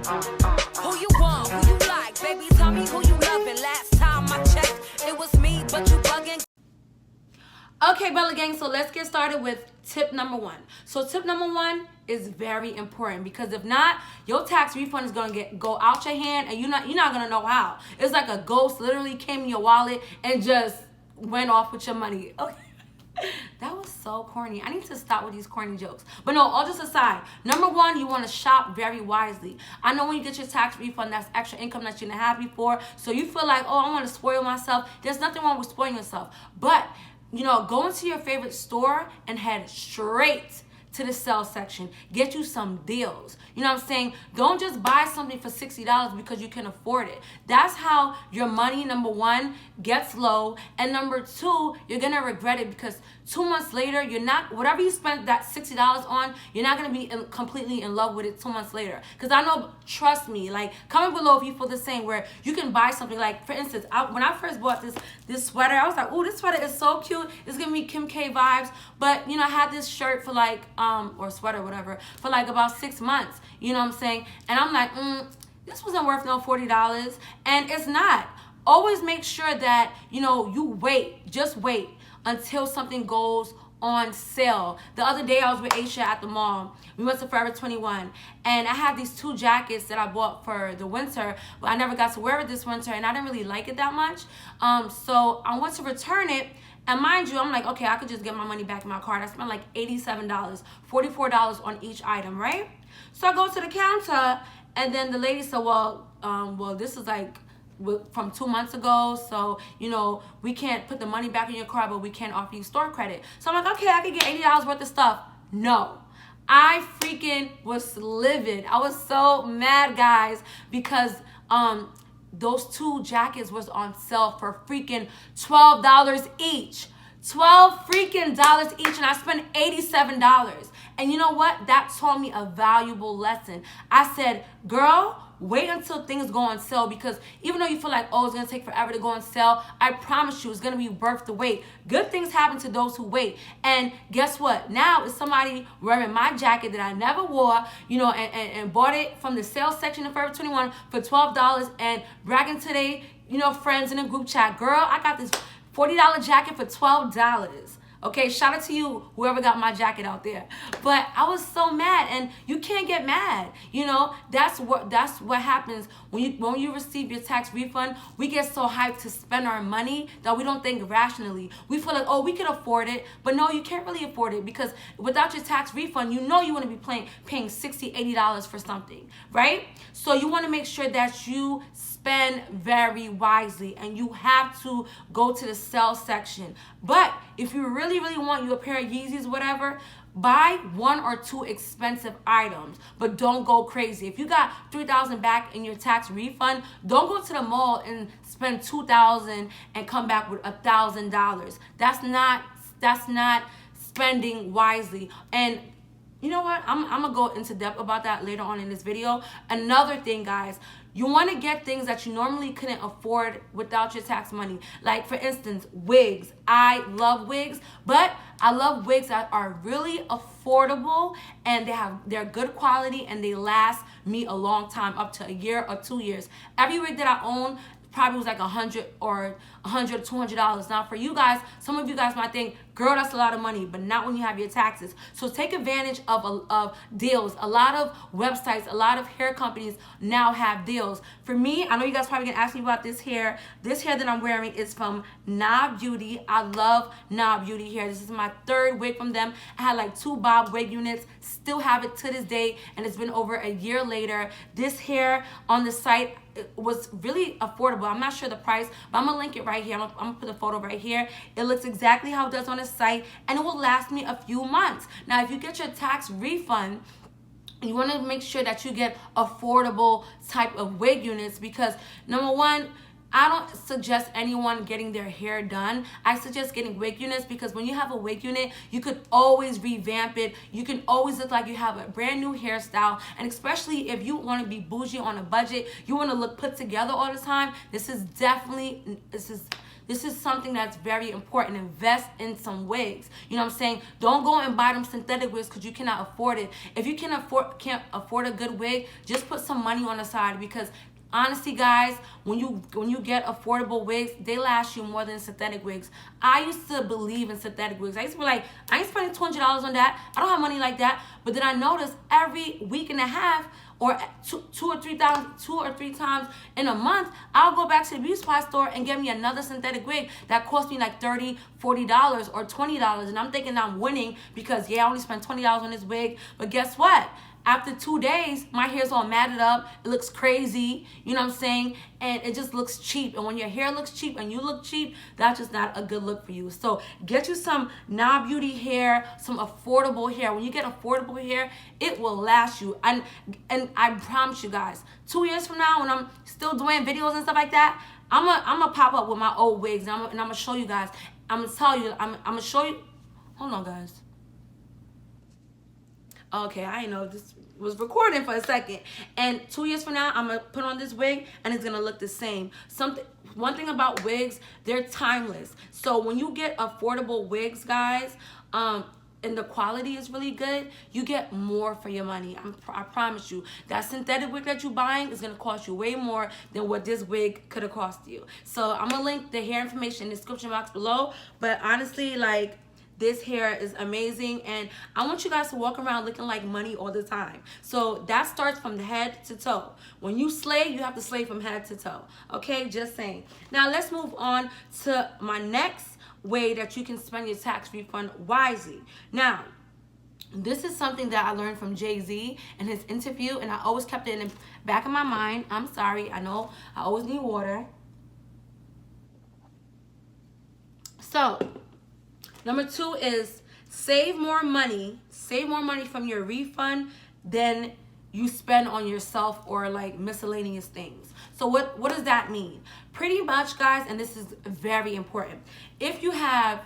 Who you want, who you like, baby, tell me who you loving. Last time I checked, it was me, but you bugging. Okay, Bella Gang, so let's get started with tip number one. So tip number one is very important, because if not, your tax refund is gonna go out your hand, and you're not gonna know how. It's like a ghost literally came in your wallet and just went off with your money. Okay. That was so corny. I need to stop with these corny jokes. But no, all just aside, number one, you want to shop very wisely. I know when you get your tax refund, that's extra income that you didn't have before. So you feel like, oh, I want to spoil myself. There's nothing wrong with spoiling yourself. But, you know, go into your favorite store and head straight to the sales section. Get you some deals. You know what I'm saying? Don't just buy something for $60 because you can afford it. That's how your money, number one, gets low, and number two, you're gonna regret it, because 2 months later, you're not, whatever you spent that $60 on, you're not gonna be completely in love with it 2 months later. Because I know, trust me, like, comment below if you feel the same, where you can buy something, like, for instance, when I first bought this sweater, I was like, oh, this sweater is so cute. It's giving me Kim K vibes. But, you know, I had this shirt for like, or sweater, whatever, for like about 6 months. You know what I'm saying? And I'm like, this wasn't worth no $40. And it's not. Always make sure that, you know, you wait. Just wait until something goes on sale. The other day I was with Aisha at the mall. We went to Forever 21, and I had these 2 jackets that I bought for the winter, but I never got to wear it this winter, and I didn't really like it that much. So I went to return it, and mind you, I'm like, okay, I could just get my money back in my card. I spent like $87, $44 on each item, right? So I go to the counter, and then the lady said, well, this is like from 2 months ago, so, you know, we can't put the money back in your card, but we can offer you store credit. So I'm like, okay, I could get $80 worth of stuff. No. I freaking was livid. I was so mad, guys, because those 2 jackets was on sale for freaking $12 each. $12 freaking dollars each, and I spent $87. And you know what? That taught me a valuable lesson. I said, girl, wait until things go on sale, because even though you feel like, oh, it's going to take forever to go on sale, I promise you it's going to be worth the wait. Good things happen to those who wait. And guess what? Now it's somebody wearing my jacket that I never wore, you know, and bought it from the sales section of Forever 21 for $12 and bragging to their, you know, friends in a group chat. Girl, I got this $40 jacket for $12. Okay, shout out to you, whoever got my jacket out there. But I was so mad, and you can't get mad. You know, that's what happens when you receive your tax refund. We get so hyped to spend our money that we don't think rationally. We feel like, oh, we can afford it, but no, you can't really afford it, because without your tax refund, you know you want to be paying $60, $80 for something, right? So you want to make sure that you spend very wisely, and you have to go to the sales section. But if you really want you a pair of Yeezys, whatever, buy 1 or 2 expensive items, but don't go crazy. If you got $3,000 back in your tax refund, don't go to the mall and spend $2,000 and come back with $1,000. That's not spending wisely. And you know what? I'm gonna go into depth about that later on in this video. Another thing, guys, you want to get things that you normally couldn't afford without your tax money. Like, for instance, wigs. I love wigs, but I love wigs that are really affordable, and they're good quality, and they last me a long time, up to a year or 2 years. Every wig that I own probably was like $100 or $200. Now for you guys, some of you guys might think, girl, that's a lot of money, but not when you have your taxes. So take advantage of deals. A lot of websites, a lot of hair companies now have deals. For me, I know you guys probably gonna ask me about this hair. This hair that I'm wearing is from Nabeauty. I love Nabeauty hair. This is my 3rd wig from them. I had like 2 bob wig units, still have it to this day, and it's been over a year later. This hair on the site, it was really affordable. I'm not sure the price, but I'm gonna link it right here. I'm gonna put the photo right here. It looks exactly how it does on the site, and it will last me a few months. Now, if you get your tax refund, you want to make sure that you get affordable type of wig units, because number one, I don't suggest anyone getting their hair done. I suggest getting wig units, because when you have a wig unit, you could always revamp it. You can always look like you have a brand new hairstyle. And especially if you want to be bougie on a budget, you want to look put together all the time, this is This is something that's very important. Invest in some wigs. You know what I'm saying? Don't go and buy them synthetic wigs because you cannot afford it. If you can't afford a good wig, just put some money on the side, because honestly, guys, when you get affordable wigs, they last you more than synthetic wigs. I used to believe in synthetic wigs. I used to be like, I ain't spending $200 on that. I don't have money like that. But then I noticed every week and a half, or two or three times in a month, I'll go back to the beauty supply store and get me another synthetic wig that cost me like $30, $40, or $20. And I'm thinking I'm winning because, yeah, I only spent $20 on this wig. But guess what? After 2 days, my hair's all matted up. It looks crazy, you know what I'm saying? And it just looks cheap. And when your hair looks cheap and you look cheap, that's just not a good look for you. So get you some Nabeauty hair, some affordable hair. When you get affordable hair, it will last you. And I promise you guys, 2 years from now, when I'm still doing videos and stuff like that, I'm gonna pop up with my old wigs, and I'm gonna show you guys. I'm gonna tell you, I'm gonna show you. Hold on, guys. Okay, I know this was recording for a second. And 2 years from now, I'm gonna put on this wig and it's gonna look the same. One thing about wigs, they're timeless. So when you get affordable wigs, guys, and the quality is really good, you get more for your money. I promise you. That synthetic wig that you're buying is gonna cost you way more than what this wig could have cost you. So I'm gonna link the hair information in the description box below. But honestly, like, this hair is amazing, and I want you guys to walk around looking like money all the time. So that starts from the head to toe. When you slay, you have to slay from head to toe. Okay, just saying. Now let's move on to my next way that you can spend your tax refund wisely. Now, this is something that I learned from Jay-Z in his interview, and I always kept it in the back of my mind. I'm sorry, I know I always need water. So, number 2 is save more money from your refund than you spend on yourself or like miscellaneous things. So what does that mean? Pretty much, guys, and this is very important. If you have,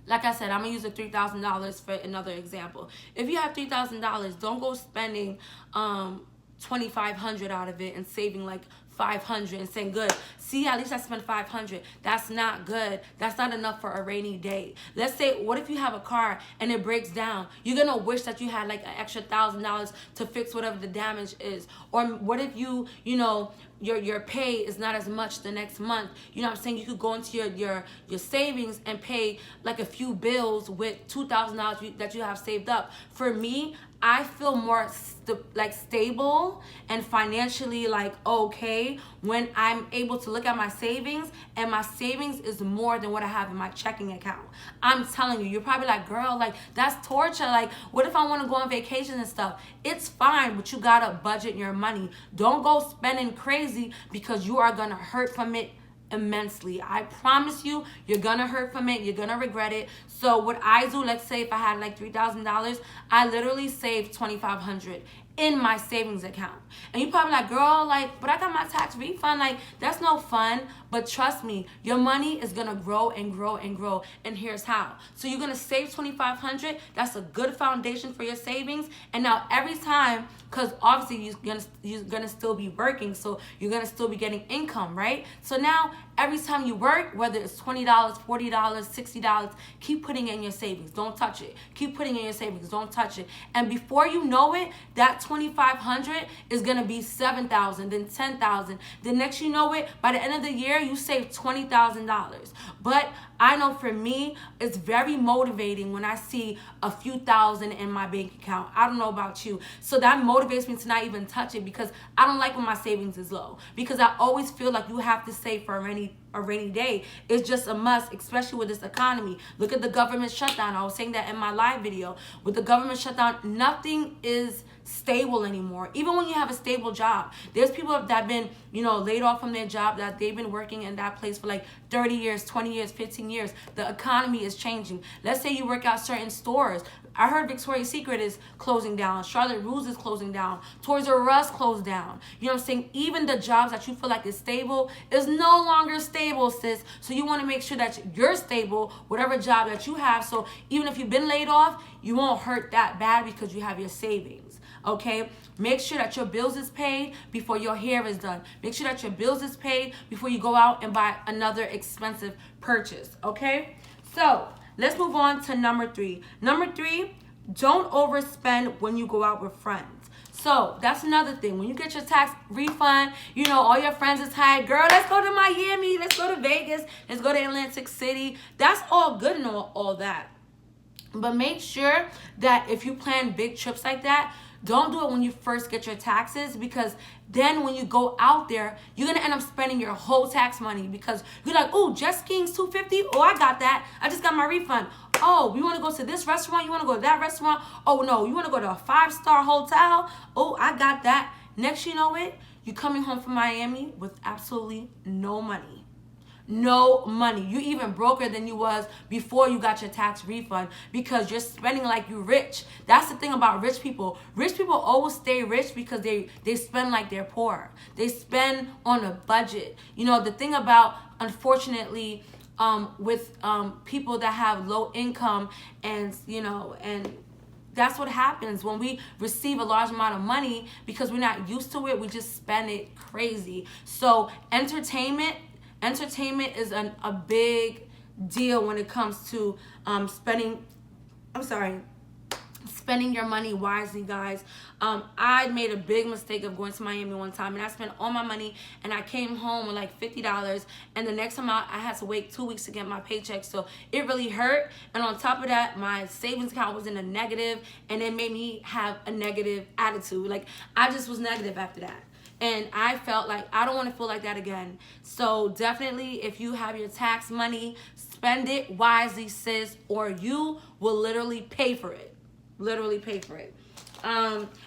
like I said, I'm gonna use the $3,000 for another example. If you have $3,000, don't go spending $2,500 out of it and saving like $500 and saying, good, see, at least I spent $500. That's not good. That's not enough for a rainy day. Let's say, what if you have a car and it breaks down? You're gonna wish that you had like an extra $1,000 to fix whatever the damage is. Or what if you know, your pay is not as much the next month? You know what I'm saying? You could go into your savings and pay like a few bills with $2,000 that you have saved up. For me, I feel more stable and financially like okay when I'm able to look at my savings, and my savings is more than what I have in my checking account. I'm telling you, you're probably like, girl, like that's torture. Like, what if I want to go on vacation and stuff? It's fine, but you gotta budget your money. Don't go spending crazy because you are gonna hurt from it immensely. I promise you, you're gonna hurt from it. You're gonna regret it. So what I do, let's say if I had like $3,000, I literally saved $2,500 in my savings account. And you probably like, girl, like, but I got my tax refund. Like, that's no fun. But trust me, your money is gonna grow and grow and grow. And here's how. So you're gonna save $2,500. That's a good foundation for your savings. And now every time, because obviously you're gonna still be working, so you're gonna still be getting income, right? So now every time you work, whether it's $20, $40, $60, keep putting it in your savings. Don't touch it. Keep putting it in your savings. Don't touch it. And before you know it, that $2,500 is gonna be $7,000, then $10,000. The next you know it, by the end of the year, you save $20,000. But I know for me, it's very motivating when I see a few thousand in my bank account. I don't know about you. So that motivates me to not even touch it, because I don't like when my savings is low, because I always feel like you have to save for a rainy day. It's just a must, especially with this economy. Look at the government shutdown. I was saying that in my live video. With the government shutdown, nothing is stable anymore. Even when you have a stable job, there's people that have been, laid off from their job, that they've been working in that place for like 30 years, 20 years, 15 years. The economy is changing. Let's say you work out certain stores. I heard Victoria's Secret is closing down. Charlotte Russe is closing down. Toys R Us closed down. You know what I'm saying? Even the jobs that you feel like is stable is no longer stable, sis. So you want to make sure that you're stable, whatever job that you have. So even if you've been laid off, you won't hurt that bad because you have your savings. okay? Make sure that your bills is paid before your hair is done. Make sure that your bills is paid before you go out and buy another expensive purchase, okay? So let's move on to number 3. Number 3, don't overspend when you go out with friends. So that's another thing. When you get your tax refund, you know, all your friends is hired. Girl, let's go to Miami. Let's go to Vegas. Let's go to Atlantic City. That's all good and all that. But make sure that if you plan big trips like that, don't do it when you first get your taxes, because then when you go out there, you're going to end up spending your whole tax money, because you're like, oh, jet skiing's $250. Oh, I got that. I just got my refund. Oh, you want to go to this restaurant? You want to go to that restaurant? Oh, no, you want to go to a 5-star hotel? Oh, I got that. Next, you know it, you're coming home from Miami with absolutely no money. No money. You even broker than you was before you got your tax refund, because you're spending like you rich. That's the thing about rich people. Rich people always stay rich because they spend like they're poor. They spend on a budget. You know, the thing about, unfortunately, with people that have low income, and you know, and that's what happens when we receive a large amount of money, because we're not used to it, we just spend it crazy. So entertainment is a big deal when it comes to spending your money wisely, guys. I made a big mistake of going to Miami one time, and I spent all my money, and I came home with like $50, and the next time out, I had to wait 2 weeks to get my paycheck, so it really hurt. And on top of that, my savings account was in a negative, and it made me have a negative attitude. Like, I just was negative after that. And I felt like I don't want to feel like that again. So definitely, if you have your tax money, spend it wisely, sis, or you will literally pay for it. Literally pay for it.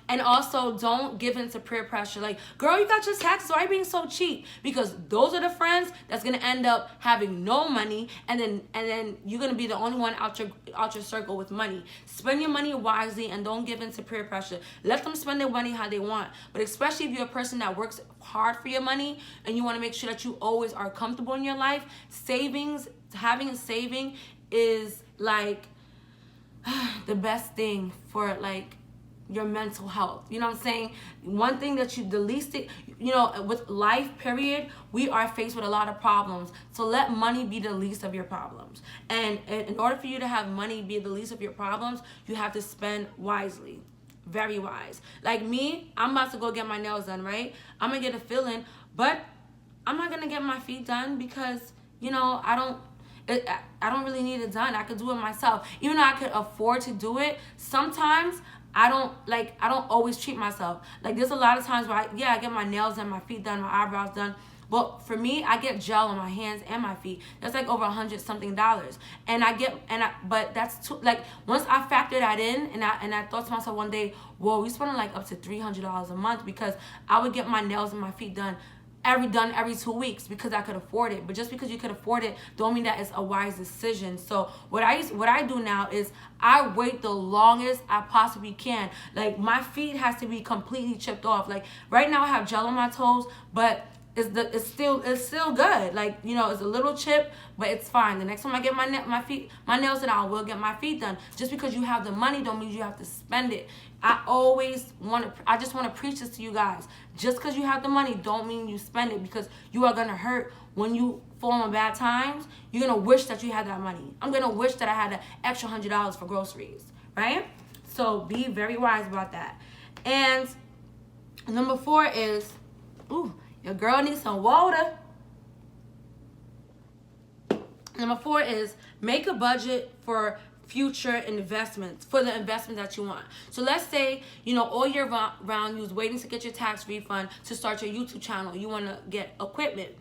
And also, don't give in to peer pressure. Like, girl, you got your taxes, why are you being so cheap? Because those are the friends that's gonna end up having no money, and then you're gonna be the only one out your circle with money. Spend your money wisely, and don't give in to peer pressure. Let them spend their money how they want. But especially if you're a person that works hard for your money, and you want to make sure that you always are comfortable in your life, having a saving is like the best thing for like your mental health. You know what I'm saying? One thing that the least, you know, with life, period, we are faced with a lot of problems. So let money be the least of your problems. And in order for you to have money be the least of your problems, you have to spend wisely. Very wise. Like me, I'm about to go get my nails done, right? I'm going to get a filling, but I'm not going to get my feet done because, you know, I don't really need it done. I could do it myself. Even though I could afford to do it, sometimes I don't always treat myself. Like, there's a lot of times where I get my nails done, my feet done, my eyebrows done. But for me, I get gel on my hands and my feet. That's like over $100-something. But that's too, like, once I factor that in, and I thought to myself one day, whoa, we spending like up to $300 a month, because I would get my nails and my feet done every 2 weeks because I could afford it. But just because you could afford it don't mean that it's a wise decision. So what I do now is I wait the longest I possibly can. Like, my feet has to be completely chipped off. Like, right now I have gel on my toes, but it's still good. Like, you know, it's a little chip, but it's fine. The next time I get my nails done, I will get my feet done. Just because you have the money don't mean you have to spend it. I just want to preach this to you guys. Just because you have the money don't mean you spend it, because you are going to hurt when you fall on bad times. You're going to wish that you had that money. I'm going to wish that I had an extra $100 for groceries, right? So be very wise about that. And number 4 is, your girl needs some water. Number 4 is make a budget for future investments, for the investment that you want. So let's say, you know, all year round you was waiting to get your tax refund to start your YouTube channel. You want to get equipment.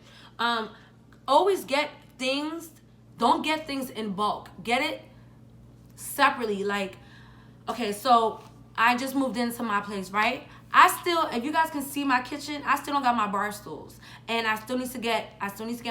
Always get things. Don't get things in bulk. Get it separately. Like, okay, so I just moved into my place, right? If you guys can see my kitchen, I still don't got my bar stools, and I still need to get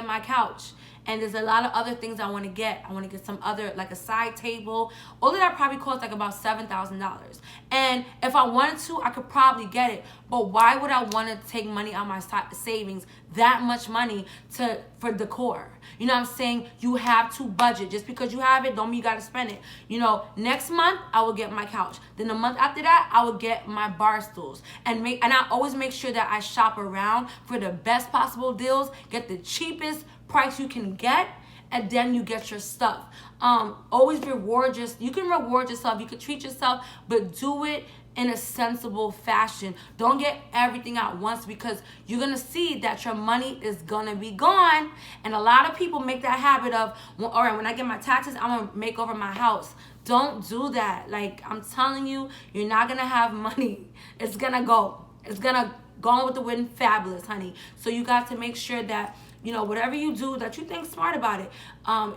my couch, and there's a lot of other things I want to get. I want to get some other, like a side table. All of that probably costs like about $7,000. And if I wanted to, I could probably get it. But why would I want to take money out of my savings, that much money for decor? You know what I'm saying? You have to budget. Just because you have it don't mean you got to spend it. You know, next month I will get my couch. Then the month after that I will get my bar stools. And I always make sure that I shop around for the best possible deals, get the cheapest price you can get, and then you get your stuff. Always you can reward yourself, you can treat yourself, but do it in a sensible fashion. Don't get everything at once, because you're gonna see that your money is gonna be gone. And a lot of people make that habit of, well, all right, when I get my taxes, I'm gonna make over my house. Don't do that. Like, I'm telling you, you're not gonna have money. It's gonna go. It's gonna go on with the wind fabulous, honey. So you got to make sure that, you know, whatever you do, that you think smart about it.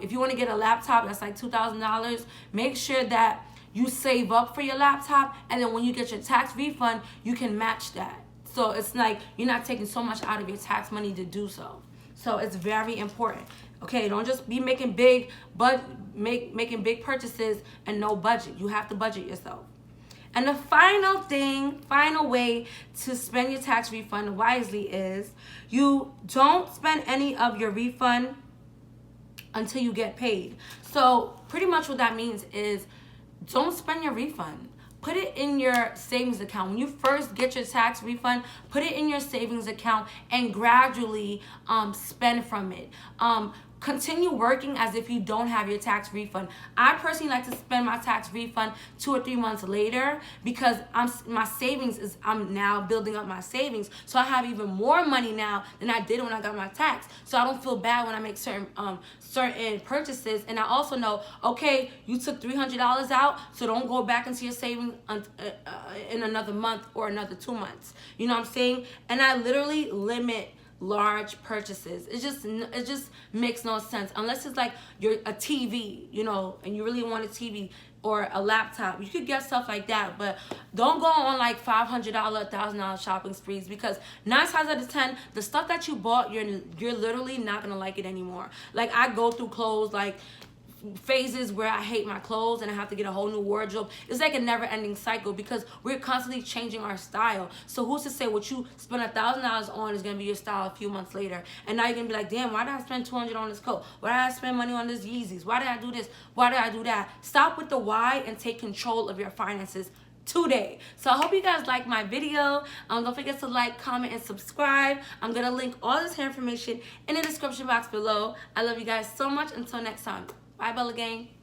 If you want to get a laptop that's like $2,000, make sure that you save up for your laptop, and then when you get your tax refund, you can match that. So it's like you're not taking so much out of your tax money to do so. So it's very important. Okay, don't just be making big making big purchases and no budget. You have to budget yourself. And the final way to spend your tax refund wisely is you don't spend any of your refund until you get paid. So pretty much what that means is don't spend your refund. Put it in your savings account. When you first get your tax refund, put it in your savings account and gradually spend from it. Continue working as if you don't have your tax refund. I personally like to spend my tax refund 2 or 3 months later, because I'm now building up my savings, so I have even more money now than I did when I got my tax. So I don't feel bad when I make certain purchases. And I also know, okay, you took $300 out, so don't go back into your savings in another month or another 2 months. You know what I'm saying? And I literally limit large purchases. It just makes no sense unless it's like you're a TV, you know, and you really want a TV or a laptop. You could get stuff like that, but don't go on like $500, $1,000 shopping sprees, because 9 times out of 10, the stuff that you bought, you're literally not gonna like it anymore. Like, I go through clothes like phases where I hate my clothes and I have to get a whole new wardrobe. It's like a never-ending cycle, because we're constantly changing our style. So who's to say what you spend $1,000 on is gonna be your style a few months later? And now you're gonna be like, damn, why did I spend $200 on this coat? Why did I spend money on this Yeezys? Why did I do this? Why did I do that? Stop with the why and take control of your finances today. So I hope you guys like my video. Don't forget to like, comment, and subscribe. I'm gonna link all this hair information in the description box below. I love you guys so much. Until next time. Bye, Bella Gang.